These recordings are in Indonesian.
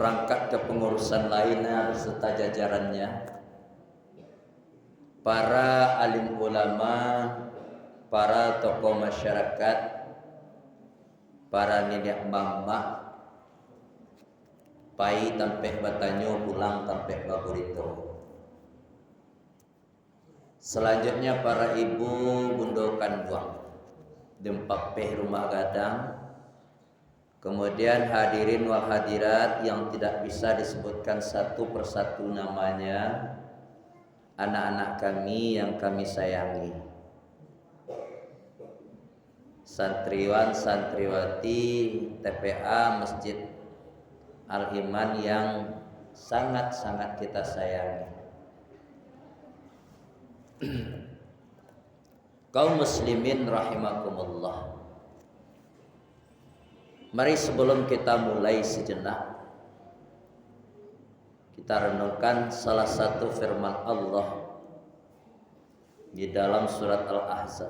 berangkat ke pengurusan lainnya beserta jajarannya, para alim ulama, para tokoh masyarakat, para nenek mama, pai tampeh batanyo pulang tampeh baburito. Selanjutnya para ibu gundokan buang dempapeh rumah gadang. Kemudian hadirin wal hadirat yang tidak bisa disebutkan satu persatu namanya, anak-anak kami yang kami sayangi, santriwan santriwati TPA Masjid Al-Iman yang sangat-sangat kita sayangi, kaum muslimin rahimakumullah. Mari sebelum kita mulai sejenak, kita renungkan salah satu firman Allah di dalam surat Al-Ahzab.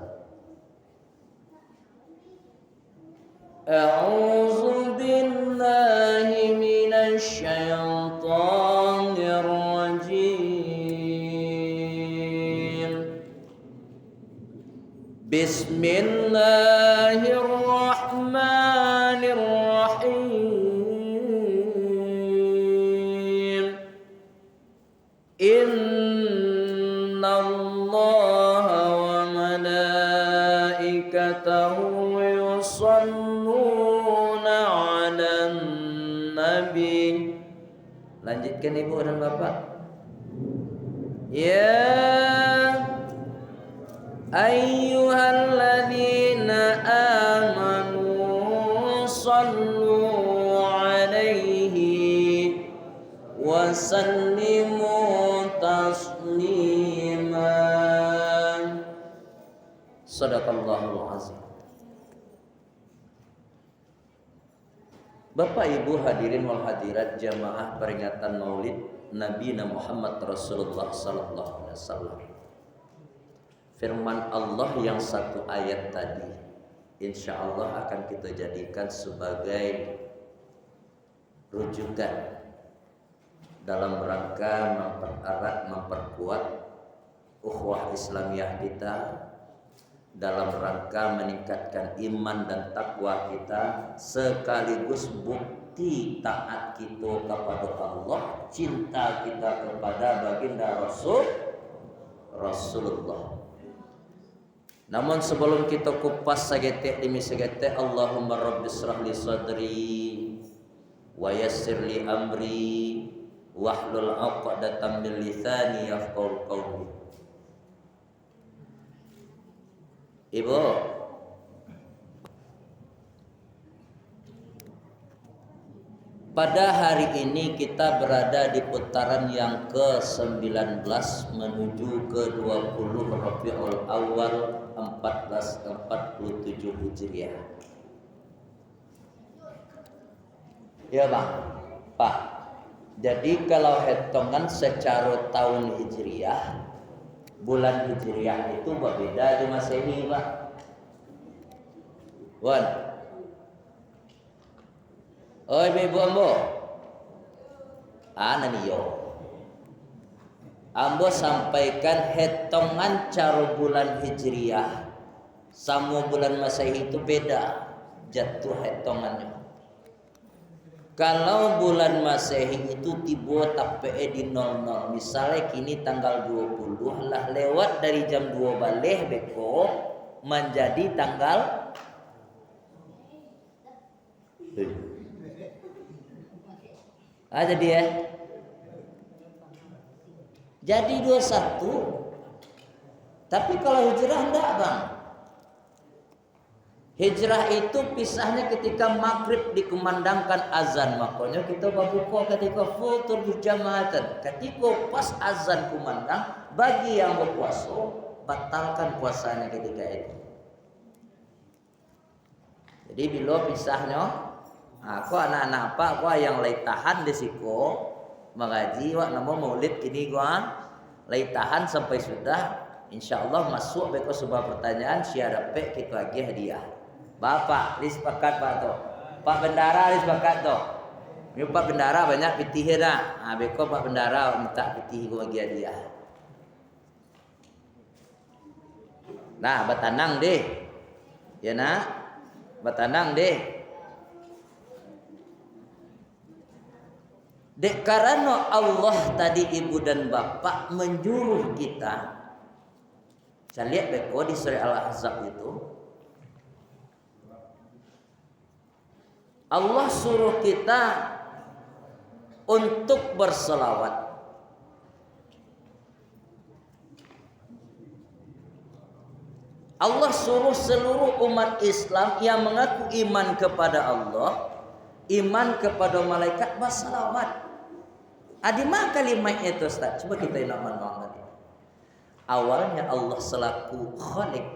A'udzu billahi minasy syaithanir rajim. Bismillahirrahmanirrahim. Innallaha wa malaikatahu yusholluna 'alan nabi. Lanjutkan ibu dan bapak. Ya ayyuhalladzina amanu sallu 'alaihi wa sallimu taslima. Shadaqallahul azim. Bapak Ibu hadirin wal hadirat jamaah peringatan Maulid Nabi Muhammad Rasulullah sallallahu alaihi wasallam. Firman Allah yang satu ayat tadi insya Allah akan kita jadikan sebagai rujukan dalam rangka mempererat, memperkuat ukhuwah Islamiyah kita, dalam rangka meningkatkan iman dan takwa kita, sekaligus bukti taat kita kepada Allah, cinta kita kepada baginda Rasulullah. Namun sebelum kita kupas sagetek demi sagetek, Allahumma rabbi shrah li sadri wa yassir li amri wahlul 'uqdatam min lisani yafqahu qawli. Ibu, pada hari ini kita berada di putaran yang ke-19 menuju ke-20 Rabiul Awal 1447 Hijriah. Ya Bang, Pak. Jadi kalau hitungan secara tahun Hijriah, bulan Hijriah itu berbeda di Masehi, Pak. Wan. Oi ibu ambo. Ananiyo. Ambo sampaikan hitungan cara bulan Hijriah sama bulan Masehi itu beda jatuh hitungannya. Kalau bulan Masehi itu tiba tape di 00, misalnya kini tanggal 20 lah lewat dari jam 2 balik beko menjadi tanggal jadi ya. Jadi 21. Tapi kalau hijrah enggak, Bang. Hijrah itu pisahnya ketika maghrib dikumandangkan azan, makanya kita berbuka ketika futur berjamaatan. Ketika pas azan kumandang, bagi yang berpuasa batalkan puasanya ketika itu. Jadi bila pisahnya, aku anak-anak apa, aku yang lay tahan di siko mengaji, wak nama maulid kini gua lay tahan sampai sudah, insya Allah masuk beko sebuah pertanyaan siapa kita lagi hadiah. Bapak, disepakat Pak toh. Pak Bendara disepakat toh. Ini Pak Bendara banyak pitih nak. Beko Pak Bendara minta pitih gua bagi dia. Nah, batanang deh. Ya nak, batanang deh. Dek karena Allah tadi ibu dan bapak menyuruh kita. Saya lihat beko di surah Al-Ahzab itu. Allah suruh kita untuk berselawat. Allah suruh seluruh umat Islam yang mengaku iman kepada Allah, iman kepada malaikat, berselawat. Adimah kalimat itu Ustaz? Coba kita inaman tadi. Awalnya Allah selaku Khalik,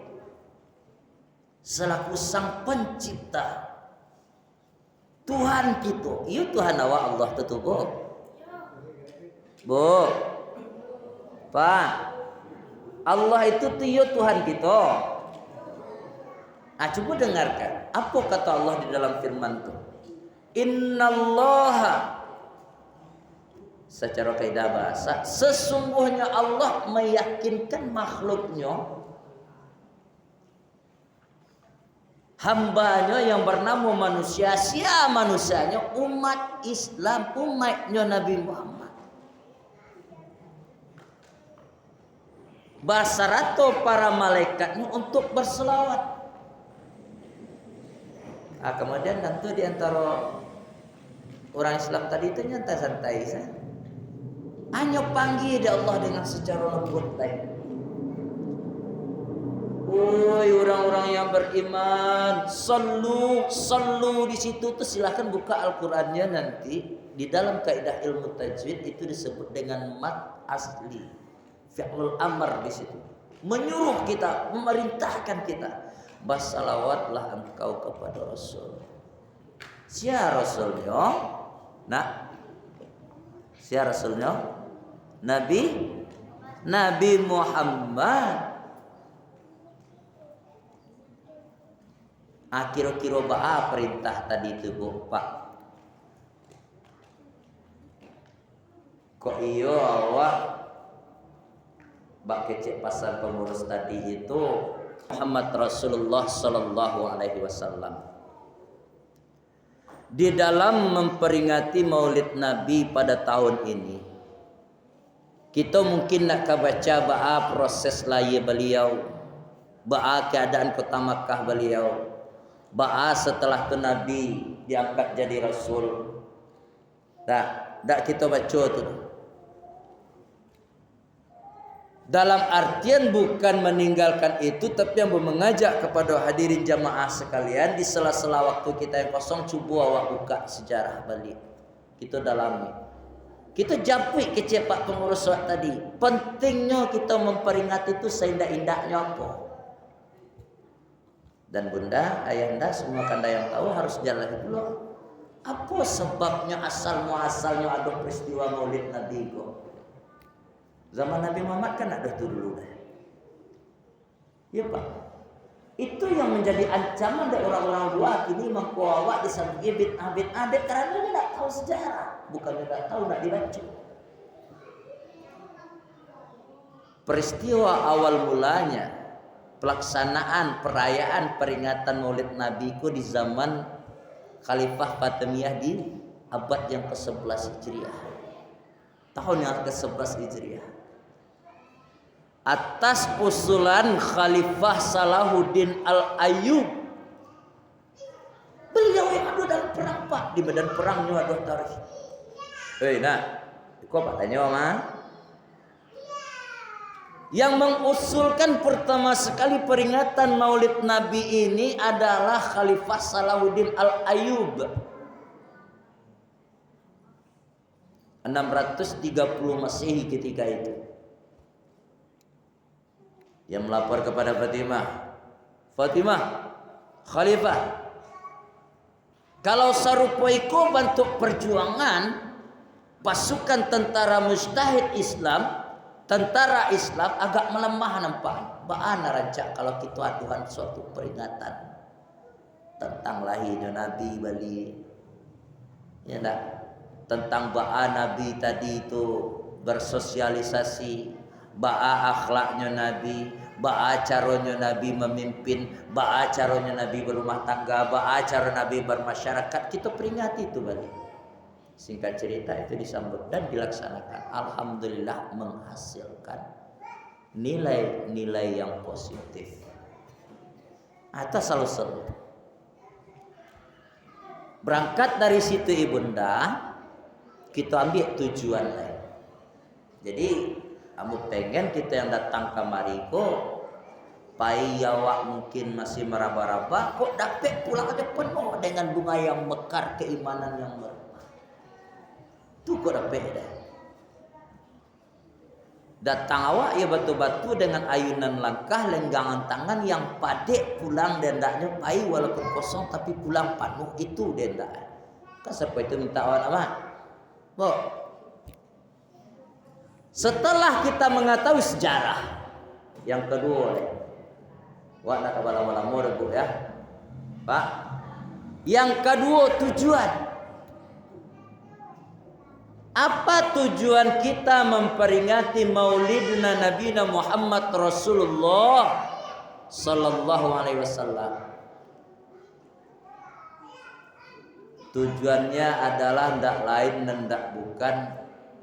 selaku sang pencipta, Tuhan kita. Iya Tuhan awak Allah tentu Bu. Bu. Pak. Allah itu iya Tuhan kita. Coba dengarkan. Apa kata Allah di dalam firman itu? Innallaha, secara kaidah bahasa, sesungguhnya Allah meyakinkan makhluknya, hambanya yang bernama manusia. Siapa manusianya? Umat Islam, umatnya Nabi Muhammad. Basarato para malaikatnya untuk berselawat. Kemudian tentu di antara orang Islam tadi itu nyantai-santai saja. Hanya panggil dia Allah dengan secara lembut lain. Woi orang-orang yang beriman, sallu di situ tuh silahkan buka Al-Qur'annya nanti. Di dalam kaidah ilmu tajwid itu disebut dengan mad asli. Fi'lul amr di situ. Menyuruh kita, memerintahkan kita, bersalawatlah engkau kepada Rasul. Siapa Rasulnya? Nah, siapa Rasulnya? Nabi Muhammad. Kira-kira apa perintah tadi itu Bu Pak? Kok iyo awak bak kecek pasar pengurus tadi itu Muhammad Rasulullah Sallallahu Alaihi Wasallam. Di dalam memperingati Maulid Nabi pada tahun ini, kita mungkin nak baca proses lahir beliau, keadaan kota Makkah beliau, setelah itu Nabi diangkat jadi Rasul. Tak kita baca tu. Dalam artian bukan meninggalkan itu, tapi yang mengajak kepada hadirin jamaah sekalian, di sela-sela waktu kita yang kosong, coba awak buka sejarah balik. Kita dalami. Kita japui kecepak pengurus tadi. Pentingnya kita memperingati itu seindah-indahnya apa. Dan bunda, ayahanda, semua kanda yang tahu harus jalan dulu. Apa sebabnya asal muasalnya ada peristiwa Maulid Nabi kok? Zaman Nabi Muhammad kan ada tu dulu dah. Ya Pak. Itu yang menjadi ancaman dari orang-orang luar kini mengkuawak di samping bid'ah dek karena dia tidak tahu sejarah, bukan tidak tahu nak dibaca. Peristiwa awal mulanya pelaksanaan perayaan peringatan Maulid Nabi ku di zaman Khalifah Fatimiyah di abad yang ke-11 Hijriah. Tahun yang ke-11 Hijriah. Atas usulan Khalifah Salahuddin Al-Ayyub. Beliau yang ada dalam perang Pak. Di medan perangnya ada tarikh. Kok Pak tanya Mama? Yang mengusulkan pertama sekali peringatan Maulid Nabi ini adalah Khalifah Salahuddin Al-Ayyub. 630 Masehi ketika itu. Yang melapor kepada Fatimah, Khalifah, kalau sarupoiko bentuk perjuangan pasukan tentara mujtahid Islam, tentara Islam agak melemah nampak. Bagaimana rancak kalau kita aduhan suatu peringatan tentang lahirnya Nabi Bali, ya tak? tentang ba'a Nabi tadi itu bersosialisasi, ba'a akhlaknya Nabi, ba'a caranya Nabi memimpin, ba'a caranya Nabi berumah tangga, ba'a cara Nabi bermasyarakat. Kita peringati itu balik. Singkat cerita itu disambut dan dilaksanakan. Alhamdulillah menghasilkan nilai-nilai yang positif. Atas selalu berangkat dari situ ibunda, kita ambil tujuan lain. Jadi kamu pengen kita yang datang kemari kok pai awak mungkin masih meraba-raba, kok dapat pulang ada penuh dengan bunga yang mekar, keimanan yang merah. Itu kok dapat dah. Datang awak ya batu-batu dengan ayunan langkah, lenggangan tangan yang padek pulang dendaknya pai walaupun kosong tapi pulang penuh, itu dendak. Kan siapa itu minta awak apa? Bo. Setelah kita mengetahui sejarah, yang kedua, wak nak lama-lama rebu ya, Pak. Yang kedua tujuan. Apa tujuan kita memperingati maulidna Nabi Muhammad Rasulullah Sallallahu Alaihi Wasallam? Tujuannya adalah tidak lain dan tidak bukan.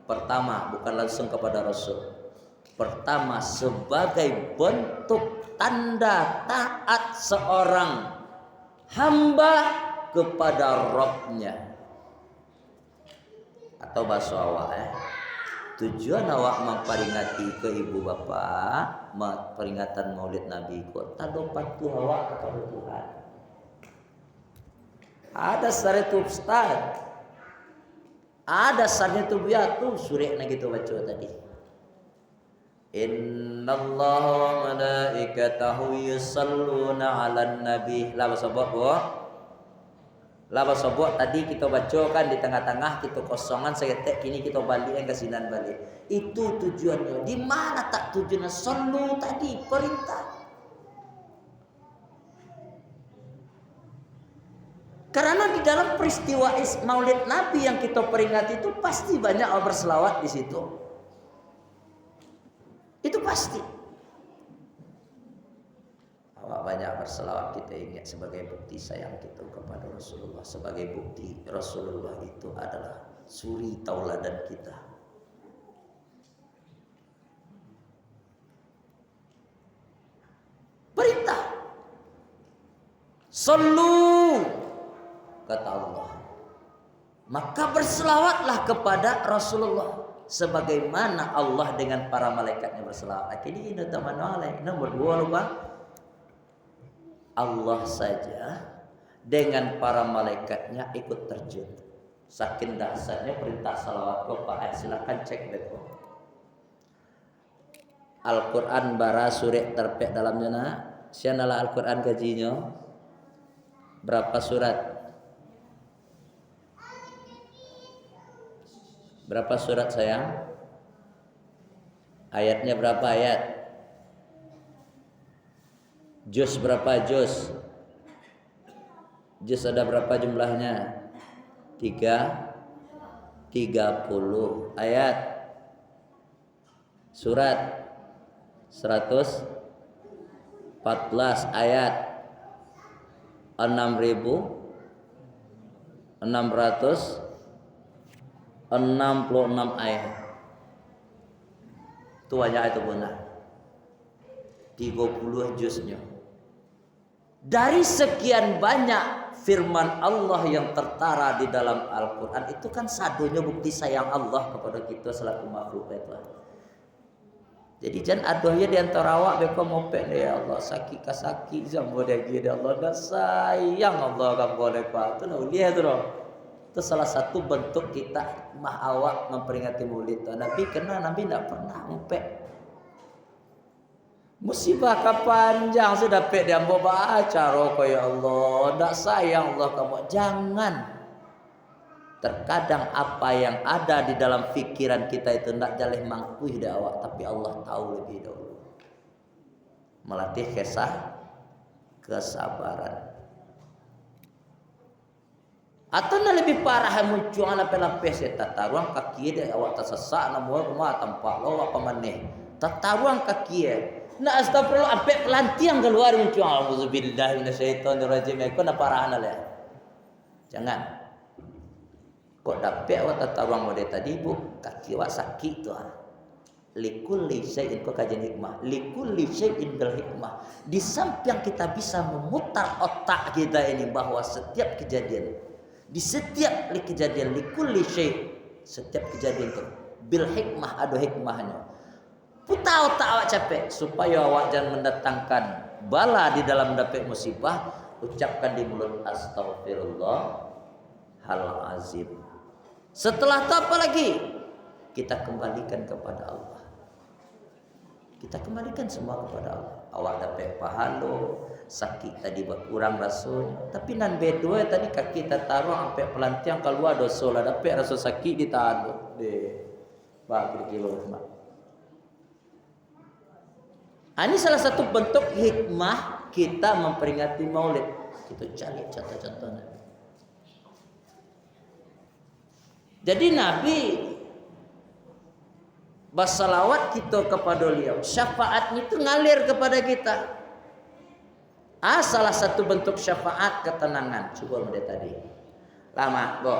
Pertama, bukan langsung kepada Rasul. Pertama, sebagai bentuk tanda taat seorang hamba kepada Rabb-Nya. Atau bahasa awak tujuan awak memperingati ke ibu bapa peringatan maulid Nabi kok tak patuh awak kepada Tuhan. Ada syariat ustaz, ada syariat biatu surah na gitu baca tadi. Innallaha wa malaikatahu yusalluna 'alan nabi. Lah sebab laba sobok tadi kita bacakan di tengah-tengah kita kosongan seketek kini kita balik yang kasinan balik. Itu tujuannya. Di mana tak tujuannya? Sallu tadi perintah. Karena di dalam peristiwa Maulid Nabi yang kita peringati itu pasti banyak berselawat di situ. Itu pasti. Banyak berselawat kita ingat sebagai bukti sayang kita kepada Rasulullah, sebagai bukti Rasulullah itu adalah suri tauladan kita. Perintah sallu kata Allah, maka berselawatlah kepada Rasulullah sebagaimana Allah dengan para malaikatnya berselawat. Ini nomor 2 lupa. Allah saja dengan para malaikatnya ikut terjun. Saking dahsyatnya perintah salawat Bapak, silakan cek beko. Al-Quran bara surat terpek dalamnya nak. Sianalah Al-Quran gajinya berapa surat? Berapa surat sayang? Ayatnya berapa ayat? Juz berapa juz? Juz ada berapa jumlahnya? 30 ayat. Surat 114 ayat. 6.666 ayat. Itu aja itu benar. 30 juznya. Dari sekian banyak firman Allah yang tertara di dalam Al-Quran, itu kan sadonya bukti sayang Allah kepada kita selaku makhluk itu. Jadi jangan adohnya di antara awak beko mopek ya Allah sakit kasaki jambo dagi ya Allah dan sayang Allah kamu lepa itu ulia itu loh. Itu salah satu bentuk kita mah awak memperingati maulid Nabi, karena Nabi tidak pernah mopek. Musibah kepanjang sudah pek dia mau baca roko ya Allah, ndak sayang Allah kamu. Jangan. Terkadang apa yang ada di dalam pikiran kita itu ndak jaleh mangkuih dah awak, tapi Allah tahu lebih dahulu. Melatih kesabaran. Atau na lebih parah muncul ala pelapis tataruang kaki dia awak tersesak namu rumah tampak lo apa maneh. Tataruang kaki dia. Na astagfirullah ampe pelantiang keluar muncul auzubillahi minasyaitonirrajim. Ko na parahan ala. Jangan. Kok dapat awak tataruang mode tadi bu kaki awak sakit tu likulli syai'in kau kajian hikmah likulli syai'in bil hikmah. Di samping kita bisa memutar otak kita ini bahwa setiap kejadian di setiap kejadian likulli syai' setiap kejadian itu bil hikmah ada hikmahnya. Putar otak awak capek supaya awak jangan mendatangkan bala di dalam dapat musibah. Ucapkan di mulut astaghfirullah hal azim. Setelah itu apa lagi? Kita kembalikan kepada Allah. Kita kembalikan semua kepada Allah. Awak dapat pahala, sakit tadi berkurang rasul. Tapi nan bedua tadi kaki kita taruh sampai pelantiang keluar dosa lah dapat rasa sakit ditahan. Pak kilo mak. Ini salah satu bentuk hikmah kita memperingati Maulid. Kita cari contoh-contohnya. Jadi Nabi bersalawat kita kepada beliau, syafaatnya itu ngalir kepada kita. Salah satu bentuk syafaat ketenangan. Coba mode tadi. Lama, bo.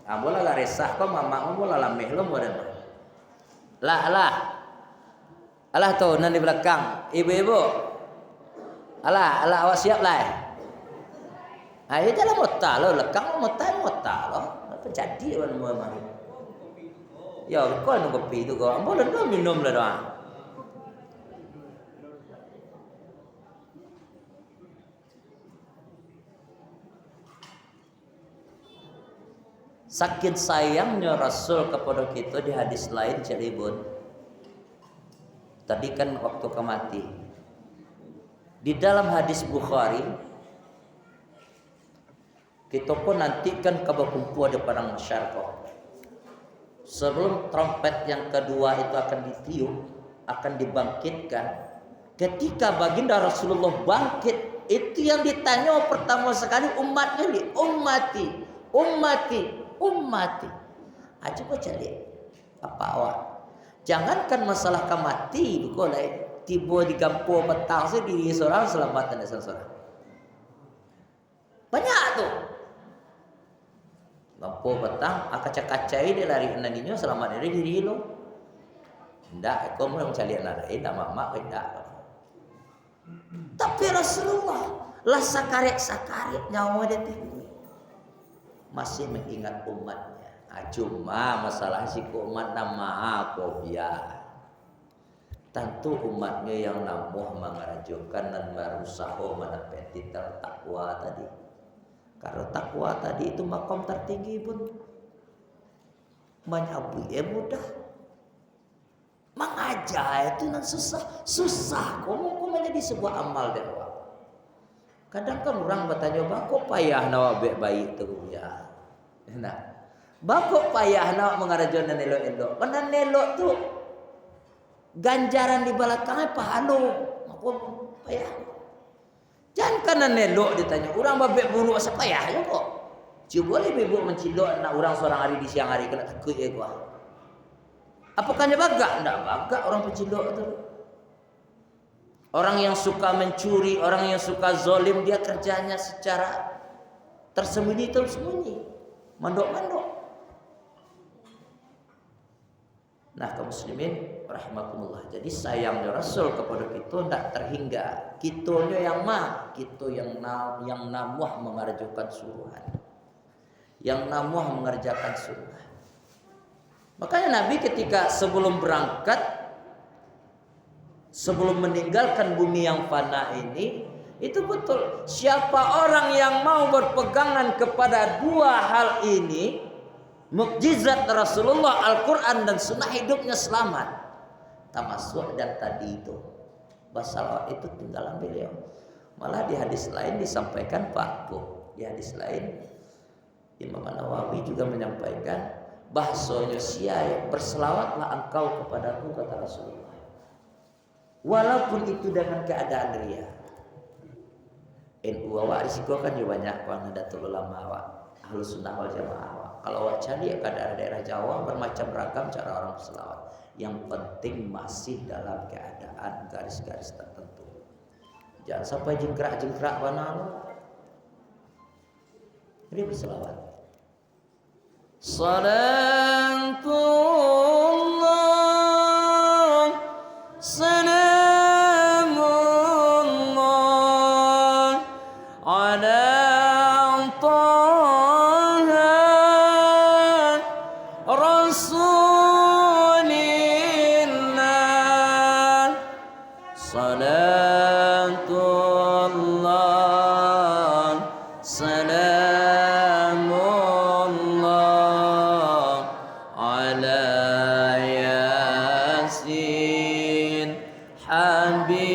Ambola la resah kok mama ambola la meh lo mode. Lah. Alah tuh nan di belakang. Ibu-ibu. Alah awak siap lah. Ayo dalam mota lo, lekang mota lo. Apa jadi wan mari. Ya, kau nak kopi tu kau. Boleh dah minum lah dah. Sakit sayangnya Rasul kepada kita di hadis lain Jalibun. Tadi kan waktu kemati. Di dalam hadis Bukhari, kita pun nantikan kabar kumpul ada padang masyarakat. Sebelum trompet yang kedua itu akan ditiup, akan dibangkitkan. Ketika baginda Rasulullah bangkit, itu yang ditanya pertama sekali umatnya ni, ummati. Coba cari apa awak? Jangankan masalah kemati, boleh tiba di kampung petang sendiri seorang selamat dan seorang. Banyak tuh. Lampu petang, kaca-kaca ini lari naninya selamat dari diri lo. Ndak, kau mau mencari anak lain, mak tidak. Tapi Rasulullah lah sakaret nyawa dia tinggi, masih mengingat umatnya. Cuma masalah si umat nama aku biar. Tentu umatnya yang namuh mengarajukan dan berusaha menepati takwa tadi. Karena takwa tadi itu makom tertinggi pun menyabu mudah. Mengajar itu nan susah. Kamu menjadi sebuah amal dewa. Kadang kan orang bertanya, "Bako payah nawa baik tu ya." Nah, bako payah nawa mengarajon dan elok-elok. Mana elok tu ganjaran di belakangnya pahala. Maka payah. Jangan karena nelok ditanya orang babek buruk siapa ya kok. Coba lebih ibu mencilok anak orang seorang hari di siang hari kena takut ya gua. Apakah dia bagak? Enggak bagak orang pencilok itu. Orang yang suka mencuri, orang yang suka zolim dia kerjanya secara tersembunyi. Mandok. Nah kaum muslimin rahimakumullah. Jadi sayangnya Rasul kepada kita tidak terhingga. Kitonya yang namuh mengerjakan suruhan. Yang namuh mengerjakan suruhan. Makanya Nabi ketika sebelum berangkat, sebelum meninggalkan bumi yang fana ini, itu betul. Siapa orang yang mau berpegangan kepada dua hal ini, mukjizat Rasulullah, Al-Quran dan sunnah hidupnya selamat. Termasuk dan tadi itu masalah itu tinggalan beliau. Malah di hadis lain disampaikan Pak Bu. Di hadis lain Imam Nawawi juga menyampaikan bahasanya siaya berselawatlah engkau kepadaku kata Rasulullah. Walaupun itu dengan keadaan ria. NU awak risiko kan banyak Nahdlatul Ulama awak. Ahlus Sunnah wal Jamaah. Kalau awak cari ke daerah-daerah Jawa bermacam ragam cara orang berselawat. Yang penting masih dalam keadaan garis-garis tertentu. Jangan sampai jengkrak-jengkrak mana. Jadi berselawat. Salatullah salamullah ala taha rasulillah. Salatullah salamullah ala yasin habibillah.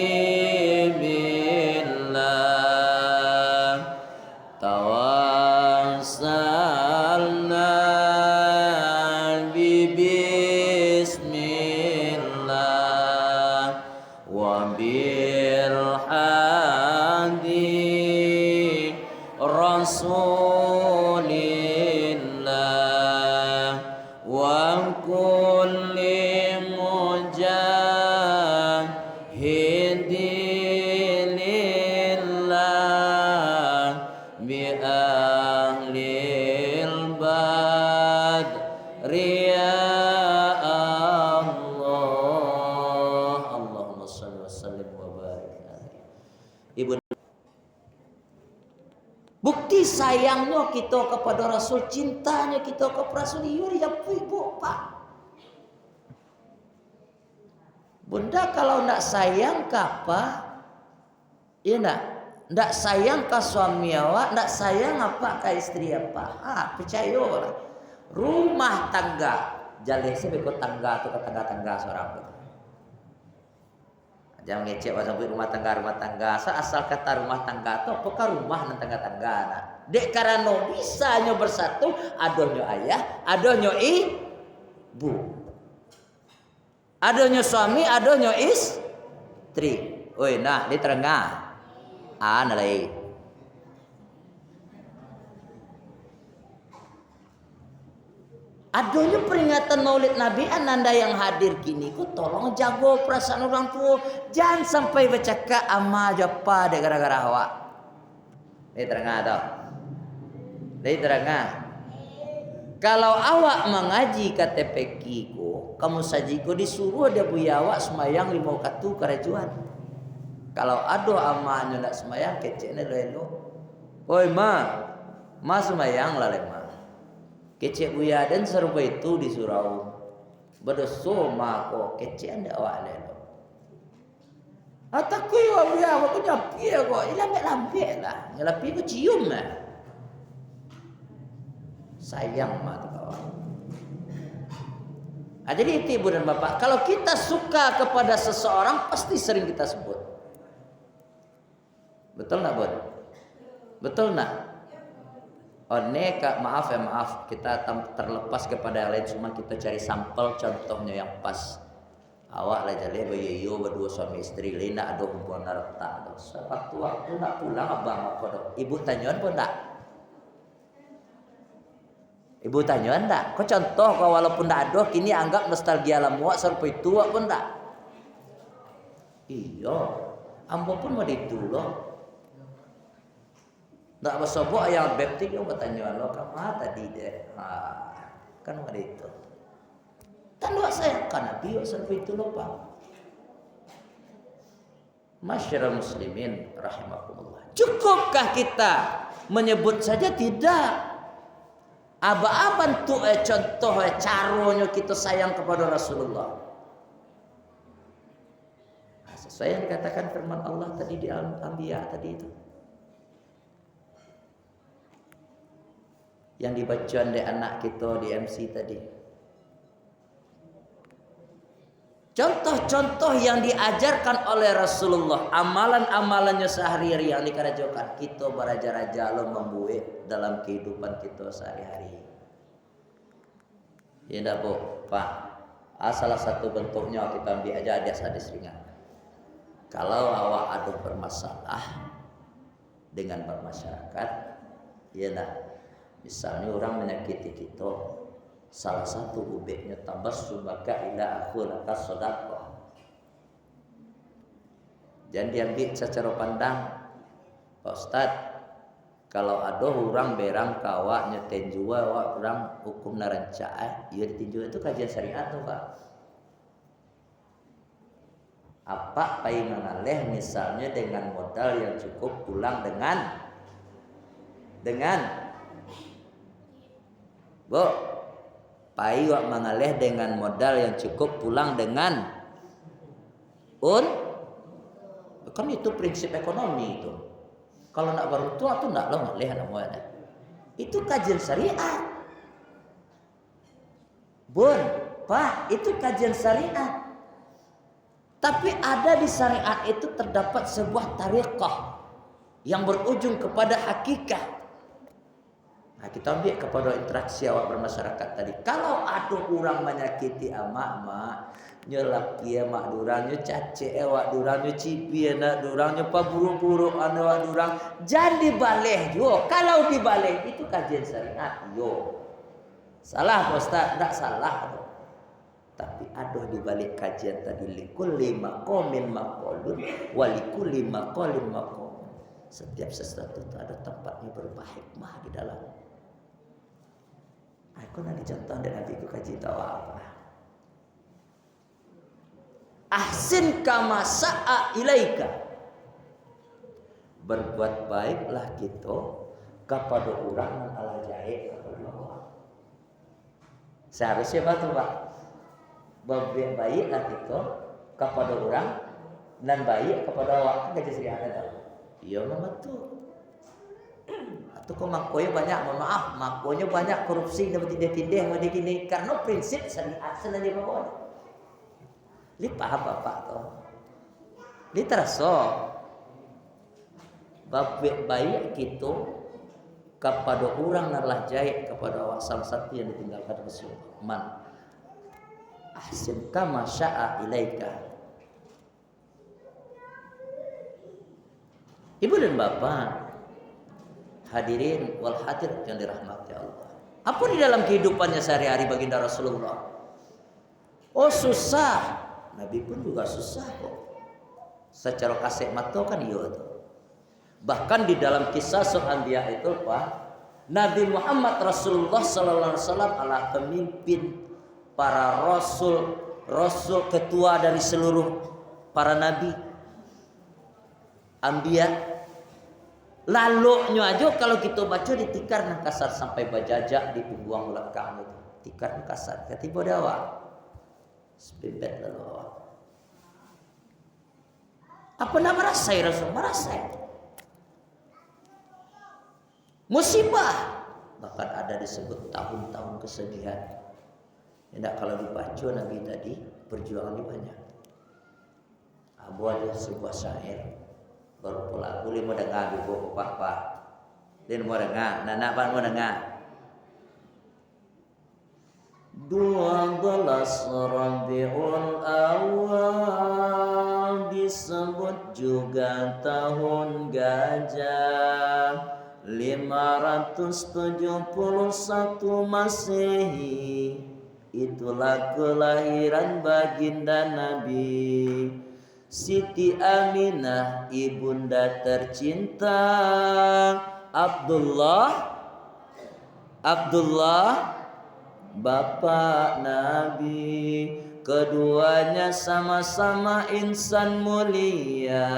Tawassalna bismillah wa bil hadi rasulillah wa kulli mujahidin lillah bi ahlil badri ya Allah. Allahumma shalli wa sallim wa barik alaihi. Ibu, bukti sayangnya kita kepada Rasul, cintanya kita kepada Rasul, iya ibu pak. Bunda kalau ndak sayang ke apa? Iya ndak sayang ke suami awak, ndak sayang apa ke istri apa? Percayalah. Rumah tangga, jaleh sih ikut tangga atau ke tangga-tangga seorang itu. Jangan ngecek sampai rumah tangga. Asal kata rumah tangga atau apakah rumah dan tangga-tangga. Nah, dek karena bisa nyo bersatu, adonyo ayah, adonyo ibu, adonyo suami, adonyo istri. Oi, nah di tengah, nalai. Adanya peringatan Maulid Nabi, ananda yang hadir kini ku tolong jago perasaan orang tua. Jangan sampai bercakap ama japa dek gara-gara awak. Ini terengah tau. Ini terengah. Kalau awak mengaji KTPK ku, kamu sajiku disuruh dia buya awak semayang 5 waktu kerajuan. Kalau ado ama nyonak semayang keceknya lelo. Oi ma semayang lah lema. Kecek buya dan serupa itu di surau berdoso mako kecek anda awak lelo. Ataku ya buya aku nyapi kok lambe lah nyelapi ku cium lah. Sayang mah kawan. Jadi itu ibu dan bapak, kalau kita suka kepada seseorang pasti sering kita sebut. Betul nak bud? Betul nak? Maaf kita terlepas kepada yang lain, cuma kita cari sampel contohnya yang pas. Awak lah jale bayo berdua suami istri lina aduh hubungan harta. Waktu nak pulang abang apa dok? Ibu tanyaan pun tak? Ibu tanyaan tak? Kau contoh kau walaupun tak aduh kini anggap nostalgia lamuak serupa itu pun tak? Iya, ambo pun mau ditulung. Tak bersobok yang baptik yang bertanya lo kemana tadi deh, kan ada itu. Kan doa saya kan Nabi seperti itu lo pak. Masyarakat muslimin rahimakumullah. Cukupkah kita menyebut saja tidak? Aba-aban tu contoh caronya kita sayang kepada Rasulullah. Sesuai yang dikatakan firman Allah tadi di Al-Anbiya tadi itu. Yang dibaca oleh anak kita di MC tadi. Contoh-contoh yang diajarkan oleh Rasulullah, amalan-amalannya sehari-hari yang dikerjakan kita beraja-raja lo membuat dalam kehidupan kita sehari-hari. Ya dah bu, pak. Salah satu bentuknya kita ambil aja hadis-hadis ringan. Kalau awak ada bermasalah dengan bermasyarakat, ya dah. Misalnya orang menyakiti kita, salah satu ubeknya tabassumaka ila akhulaka shadaqah. Jangan diambil secara pandang, Pak Ustadz, kalau ada orang berang kawa nyeten jua orang hukum naranca, iya ditinju itu kajian syariat tuh Pak. Apa pai mengalih misalnya dengan modal yang cukup pulang dengan Bu, pai wak mengalih dengan modal yang cukup pulang dengan kan itu prinsip ekonomi itu. Kalau nak baru tua tuh nak lo ngalih namanya. Itu kajian syariat. Bun, Pak, itu kajian syariat. Tapi ada di syariat itu terdapat sebuah tariqah yang berujung kepada hakikat. Nah, kita ambil kepada interaksi awak bermasyarakat tadi. Kalau ada orang menyakiti mak nyelak kia mak durangnya cace awak durangnya cipi anak durangnya paburu-buru anak durang, jangan dibalik yo. Kalau dibalik itu kajian syariat yo. Salah Ustaz, enggak salah. Tapi ada di balik kajian tadi likulli maqamin maqalun wa likulli maqalin maqam. Setiap sesuatu itu ada tempatnya berupa hikmah di dalam. Aku nanti contoh dan nanti aku kaji tahu apa. Ahsin kama sa'a ilaika. Berbuat baiklah kita kepada orang yang Allah jahit kepada Allah. Seharusnya batu Pak. Berbuat baiklah kita kepada orang dan baik kepada Allah. Kaji syariat itu. Iya memang tuh. Atau kok makonya banyak, mohon maaf, makonya banyak korupsi dan tindah-tindah begini karena prinsip syariat senang bawah. Li paham Bapak tuh. Li terasa babek baik kita kepada orang narlah jahit kepada awak salah satu yang ditinggalkan Rasul. Man ahsin kama sya'a ilaika. Ibu dan Bapak, hadirin wal hadir yang dirahmati Allah. Apa di dalam kehidupannya sehari-hari baginda Rasulullah? Oh susah. Nabi pun juga susah kok. Secara kasih mata kan iya tuh. Bahkan di dalam kisah surah Anbiya itu Pak, Nabi Muhammad Rasulullah sallallahu alaihi wasallam adalah pemimpin para rasul ketua dari seluruh para nabi Anbiya. Lalu aja kalau kita baca ditikar nang kasar sampai bajajak di punggung belakang itu. Tikar nang kasar ketiba dawa. Sebebet lalu. Apa nak merasai Rasul? Merasai. Musibah. Bahkan ada disebut tahun-tahun kesedihan. Tidak kalau dibaca Nabi tadi perjuangannya banyak. Abu ada sebuah syair. Baru pula boleh mau dengar ibu pak. Dan mau dengar, nak mau dengar. 12 Rabiul Awal disebut juga tahun gajah 571 Masehi. Itulah kelahiran baginda Nabi Siti Aminah ibunda tercinta Abdullah bapak Nabi. Keduanya sama-sama insan mulia,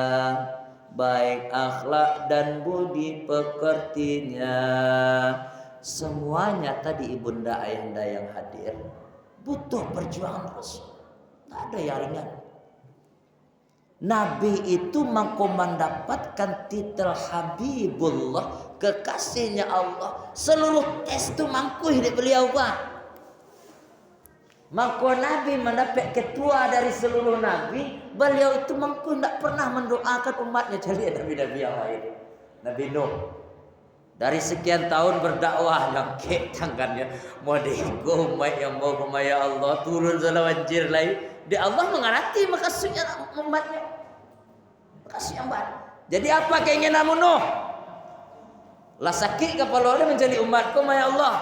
baik akhlak dan budi pekertinya. Semuanya tadi ibunda ayahanda yang hadir butuh perjuangan Rasul. Tak ada yang ringan. Nabi itu mendapatkan titel Habibullah, kekasihnya Allah. Seluruh tes itu mangkuh di beliau Pak. Maka Nabi mendapat ketua dari seluruh Nabi. Beliau itu mangkuh tidak pernah mendoakan umatnya. Jadi Nabi-Nabi yang lain. Nabi Nuh dari sekian tahun berdakwah langkik tangannya mau digo umat yang mau pemaya Allah turun dalam banjir lain. Di Allah mengerti makasihnya umatnya. Makasih yang baik. Jadi apa keinginanmu Nuh? Lah sakit kepala dia mencari umatku ya Allah.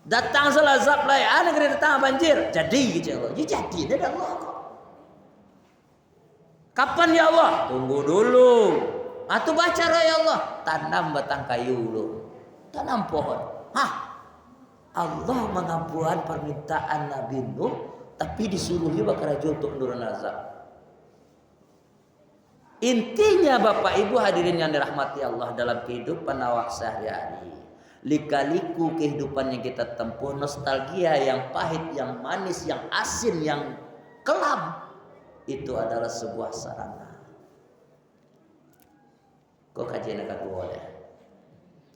Datang salah azab lah ya, negeri datang banjir. Jadi gitu ya Allah. Ya jadi dia Allah kok. Kapan ya Allah? Tunggu dulu. Atau baca ya Allah. Tanam batang kayu dulu. Tanam pohon. Allah mengabulkan permintaan Nabi Nuh, tapi disuruh juga kerajaan untuk menurun azab. Intinya Bapak Ibu hadirin yang dirahmati Allah dalam kehidupan awak sehari-hari. Lika-liku kehidupan yang kita tempuh, nostalgia yang pahit, yang manis, yang asin, yang kelam, itu adalah sebuah sarana. Kau kajian agak boleh.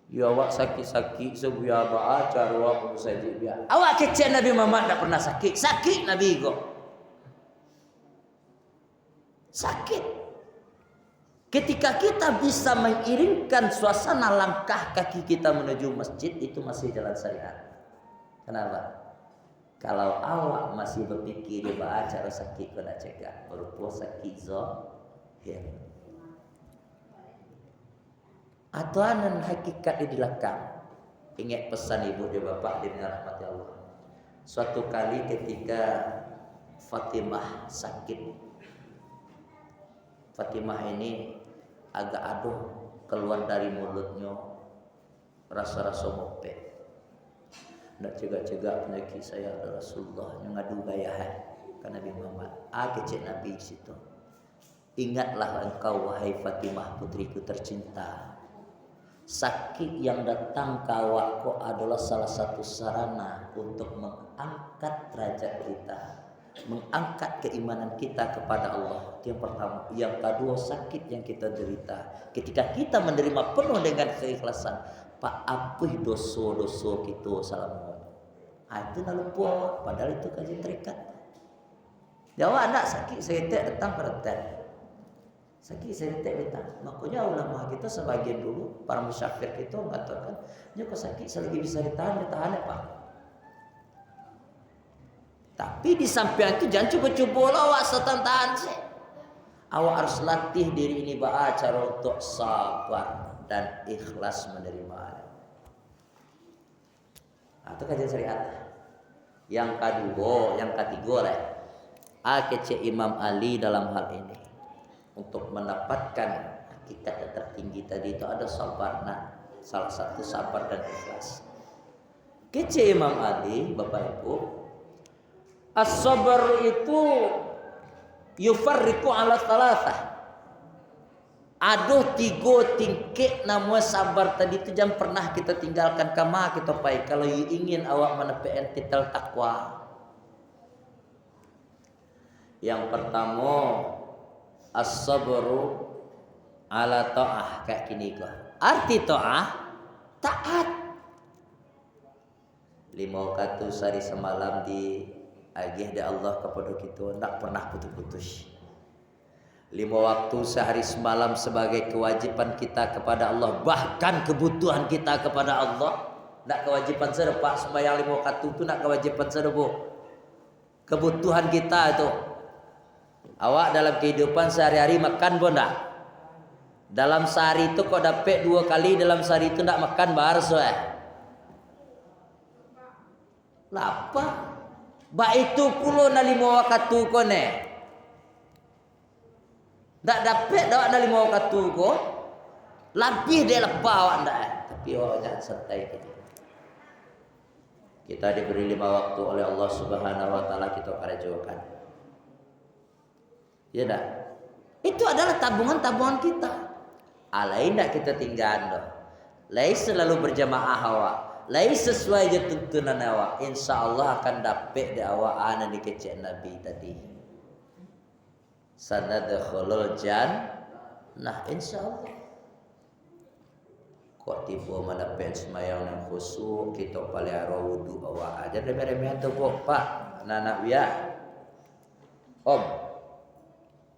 Ya awak sakit-sakit sebuah baca ruang saja biar. Awak kecil Nabi Muhammad tak pernah sakit. Sakit Nabi kok. Sakit. Ketika kita bisa mengiringkan suasana langkah kaki kita menuju masjid, itu masih jalan syariat. Kenapa? Kalau awak masih berpikir baca sakit kau nak cegah, berupa sakit zahir. Atau anan hakikat di belakang. Ingat pesan ibu dan bapak dengan rahmat Allah. Suatu kali ketika Fatimah sakit, Fatimah ini agak aduh keluar dari mulutnya rasa-rasa mopek. Nak cegak-cegak penyakit saya adalah Rasulullah yang ngadu gayahan ke Nabi Muhammad. Kecil Nabi di situ. Ingatlah engkau wahai Fatimah putriku tercinta. Sakit yang datang ke awakku adalah salah satu sarana untuk mengangkat derajat kita, mengangkat keimanan kita kepada Allah. Itu yang pertama. Yang kedua, sakit yang kita derita, ketika kita menerima penuh dengan keikhlasan, Pak apuh dosa-dosa kita salamu. Itu nak lupa, padahal itu kajian terikat. Jawab anak sakit saya datang pada tet. Sakit saya datang. Makanya ulama kita sebagian dulu para musyafir kita mengatakan, "Nya kok sakit selagi bisa ditahan ya Pak." Tapi di samping itu jangan cuba-cuba lah awak tahan sih. Awak harus latih diri ini cara untuk sabar dan ikhlas menerima. Itu kajian syariat. Yang kedua, yang ketiga lah. Kecil Imam Ali dalam hal ini. Untuk mendapatkan hakikat yang tertinggi tadi itu ada sabar. Nah, salah satu sabar dan ikhlas. Kecil Imam Ali, Bapak Ibu, as-sabar itu yufarriqu ala thalathah. Aduh 3 tingkit nama sabar tadi itu jangan pernah kita tinggalkan kama kita pai kalau ingin awak menepi entitel takwa. Yang pertama as-sabru ala ta'ah kayak gini kok. Arti ta'ah taat. 5 kata sehari semalam di agih di Allah kepada kita tak pernah putus-putus. 5 waktu sehari semalam sebagai kewajiban kita kepada Allah, bahkan kebutuhan kita kepada Allah. Nak kewajiban serupa sembahyang 5 waktu itu nak kewajiban serupa. Kebutuhan kita itu. Awak dalam kehidupan sehari-hari makan bonda. Dalam sehari itu kau dapat 2 kali dalam sehari itu nak makan bahar soe. Lapa? Ba itu kulo na 5 waktu ko ne. Tak dapat dak na 5 waktu ko. Lebih dia lepas awak ndak. Tapi awak jangan santai gitu. Kita diberi 5 waktu oleh Allah Subhanahu wa taala kita kerjakan. Ya dah. Itu adalah tabungan-tabungan kita. Alain tak kita tinggal dah. Lain selalu berjamaah awak. Lain sesuai je tuntunan awak. InsyaAllah akan dapat di awak ana di kecil Nabi tadi. Sanadkhulul jannah insyaAllah. Kok tiba mendapat semayang yang khusyuk kita pelihara wudu awak aja remeh-remehan tu Pak. Anak-anak biar. Om.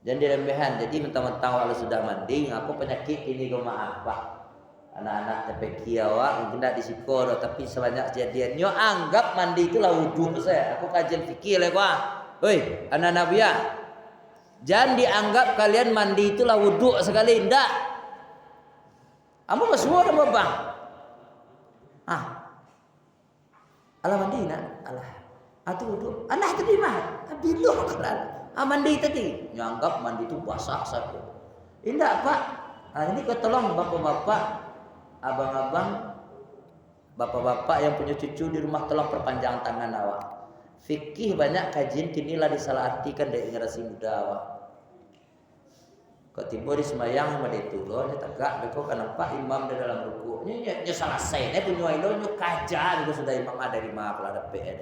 Jangan diremehan. Jadi mentang-mentang kalau sudah mandi, aku penyakit ini kau maaf Pak. Anak-anak tepeki awak mungkin tak disiko dah, tapi sebanyak kejadiannya anggap mandi itulah wudhu saya. Aku kajian fikir lah Pak. Hoi, anak-anak biar. Jangan dianggap kalian mandi itulah wudhu sekali, enggak. Amo masuk ada bang. Alah mandi nak, alah. Atuh, alah tadi mah. Bilu kan. Mandi tadi. Nyanggap mandi itu basah saja. Indah Pak. Ini kau tolong bapak-bapak, abang-abang, bapak-bapak yang punya cucu di rumah tolong perpanjang tangan awak. Fikih banyak kajian kinilah disalahartikan dari generasi muda awak. Kau tiba di semayang sama dia turun, dia tegak, bekau kan nampak imam di dalam ruku. Ini selesai, dia punya ilo, ini kajian, itu sudah imam ada di mana kalau ada PE.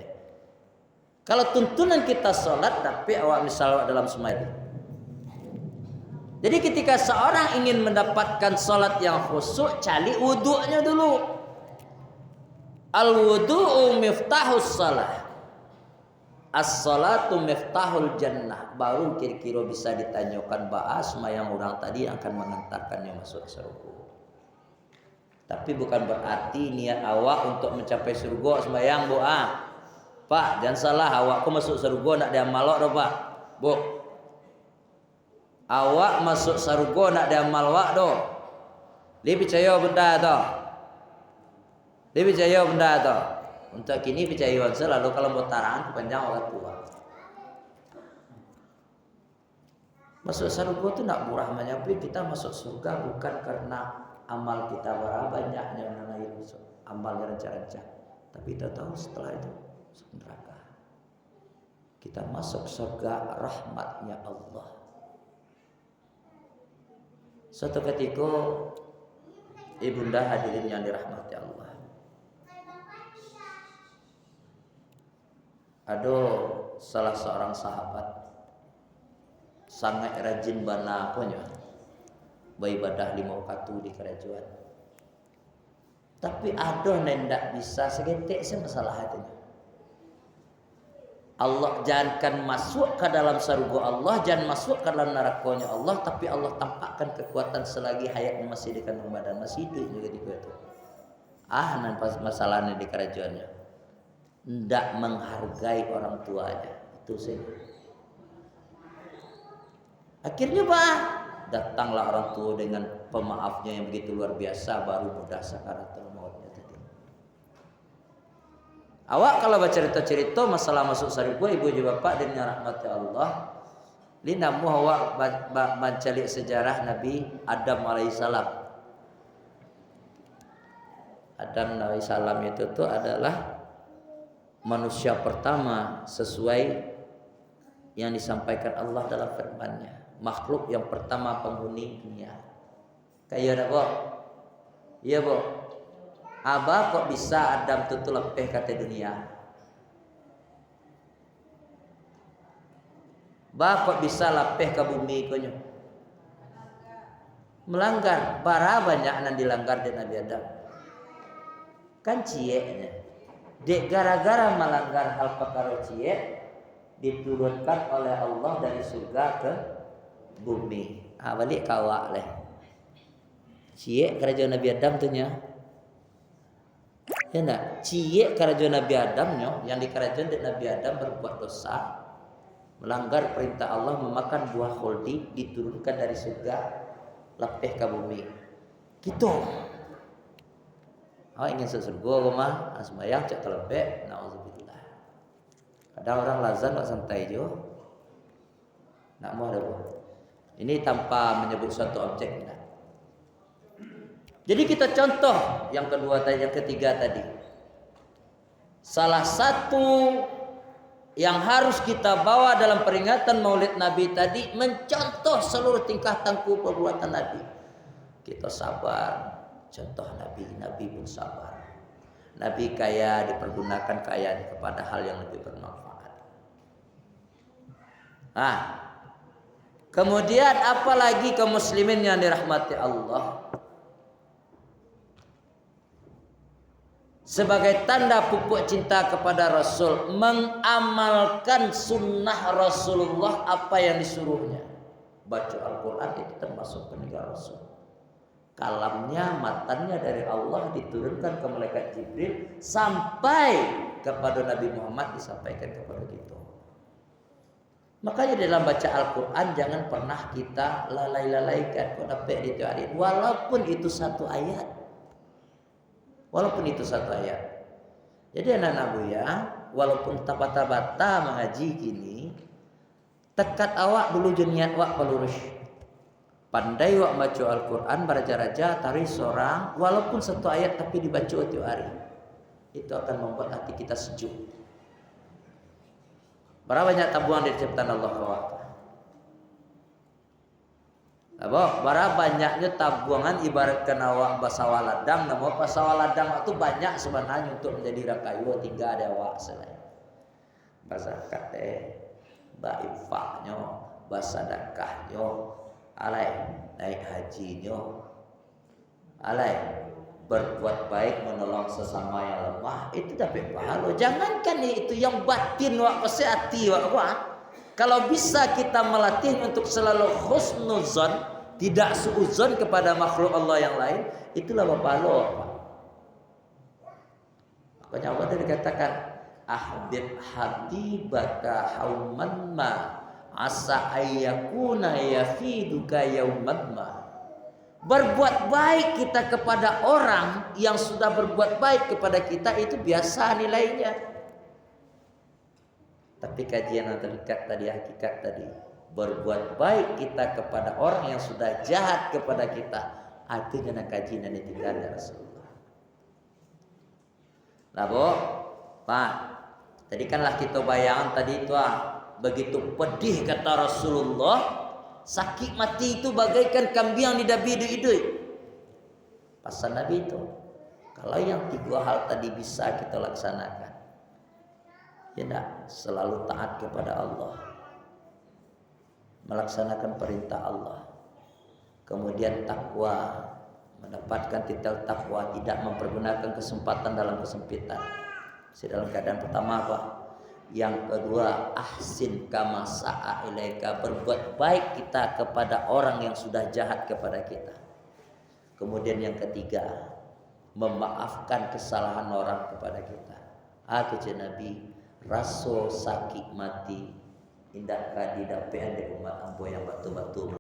Kalau tuntunan kita sholat, tapi awak misalnya dalam semayang. Jadi ketika seorang ingin mendapatkan sholat yang khusyuk, cari wudunya dulu. Al-wudu'u miftahus salah. As-salatu miftahul jannah. Baru kira-kira bisa ditanyakan bahas yang orang tadi akan mengantarkannya masuk surga. Tapi bukan berarti niat awak untuk mencapai surga sembahyang doa. Pak, jangan salah, awakku masuk surga nak diamalok dah Pak. Bu. Awak masuk surga nak diamal wak doh. Dia percaya benda tu. Dia percaya benda tu. Untuk kini percaya selalu kalau mau tarangan kepanjang orang tua. Masuk surga tu nak murah menyapi, kita masuk surga bukan karena amal kita berapa banyaknya yang lain masuk amalnya rancang-rancang. Tapi kita tahu setelah itu masuk neraka. Kita masuk surga rahmatnya Allah. Suatu ketika ibunda hadirin yang dirahmati Allah. Ada salah seorang sahabat sangat rajin bana punya beribadah 5 waktu di kerajaan. Tapi ada yang tidak bisa segetik masalah hatinya. Allah jangankan masuk ke dalam surga Allah, jangan masuk ke dalam nerakanya Allah, tapi Allah tampakkan kekuatan selagi hayatnya masih di kandung badan, masih hidup juga di itu. Nampak masalahnya di kerajaannya. Tidak menghargai orang tuanya, itu sih. Akhirnya datanglah orang tua dengan pemaafnya yang begitu luar biasa, baru mudah sakaratul mautnya tadi. Awak kalau baca cerita-cerita masalah masuk surga ibu bapak dan rahmati Allah, linamu awak mencari sejarah Nabi Adam alaihissalam. Adam alaihissalam itu tuh adalah manusia pertama sesuai yang disampaikan Allah dalam firman-Nya, makhluk yang pertama penghuni dunia. Kayak ada kok, iya bu. Abah kok bisa Adam tutu lepeh kata dunia? Bah kok bisa lepeh ke bumi konyo? Melanggar, bara banyak yang dilanggar di Nabi Adam. Kan cieknya. Dek gara-gara melanggar hal perkara ciek diturunkan oleh Allah dari surga ke bumi. Balik kawak leh. Ciek kerajaan Nabi Adam tu nya. Ya nak, ciek kerajaan Nabi Adam nyo, yang di kerajaan Nabi Adam berbuat dosa, melanggar perintah Allah, memakan buah khuldi, diturunkan dari surga lepeh ke bumi. Gitu. Ingin surga rumah, asmayang cak telepek, nauzubillah. Kadang orang lazan nak santai jo. Nak mau ada buah. Ini tanpa menyebut suatu objek. Jadi kita contoh yang kedua tadi, yang ketiga tadi. Salah satu yang harus kita bawa dalam peringatan Maulid Nabi tadi, mencontoh seluruh tingkah tangku perbuatan Nabi. Kita sabar, contoh Nabi. Nabi pun sabar. Nabi kaya dipergunakan kaya kepada hal yang lebih bermanfaat. Kemudian apalagi kaum muslimin yang dirahmati Allah. Sebagai tanda pupuk cinta kepada Rasul, mengamalkan sunnah Rasulullah apa yang disuruhnya. Baca Al-Quran itu termasuk peninggal Rasul. Kalamnya, matanya dari Allah diturunkan ke malaikat Jibril sampai kepada Nabi Muhammad disampaikan kepada kita. Makanya dalam baca Al-Quran jangan pernah kita lalai-lalaikan. Kok dapat itu ayat, walaupun itu satu ayat. Walaupun itu satu ayat. Jadi anak-anak buya, walaupun tabata-bata mengaji gini, tekat awak dulu jeniat wak pelurus. Pandai wak baca Al-Quran beraja-raja tari seorang, walaupun satu ayat tapi dibaca tiap hari. Itu akan membuat hati kita sejuk. Berapa banyak tabungan dari ciptaan Allah SWT? Berapa banyaknya tabungan ibaratkan awak basawah ladang. Nama basawah ladang itu banyak sebenarnya untuk menjadi rakayu. Tinggal ada awak selain bazakat infaknya, basadakahnya, alai naik hajinya, alai berbuat baik menolong sesama yang lemah, itu dapat pahala. Jangankan itu yang batin wak pasti hati wak. Kalau bisa kita melatih untuk selalu husnuzon, tidak suuzon kepada makhluk Allah yang lain, itulah pahala. Makanya Allah dikatakan ahbib habibaka hauman ma asa ayyakuna yafiduka yauman ma. Berbuat baik kita kepada orang yang sudah berbuat baik kepada kita itu biasa nilainya. Tapi kajian yang terdekat tadi, hakikat tadi, berbuat baik kita kepada orang yang sudah jahat kepada kita, artinya kajian yang ditinggal dari Rasulullah. Lah Pak, tadi kanlah kita bayang tadi itu begitu pedih kata Rasulullah. Sakit mati itu bagaikan kambing yang didabi-idui. Pasal Nabi itu, kalau yang 3 hal tadi bisa kita laksanakan, ya enggak, selalu taat kepada Allah, melaksanakan perintah Allah, kemudian takwa, mendapatkan titel takwa, tidak mempergunakan kesempatan dalam kesempitan. Dalam keadaan pertama apa? Yang kedua, ahsin kama sa'a ilaika, berbuat baik kita kepada orang yang sudah jahat kepada kita. Kemudian yang ketiga, memaafkan kesalahan orang kepada kita. Kata Nabi, rasul sakit mati indah kadi dapean di umat ambo yang batu-batu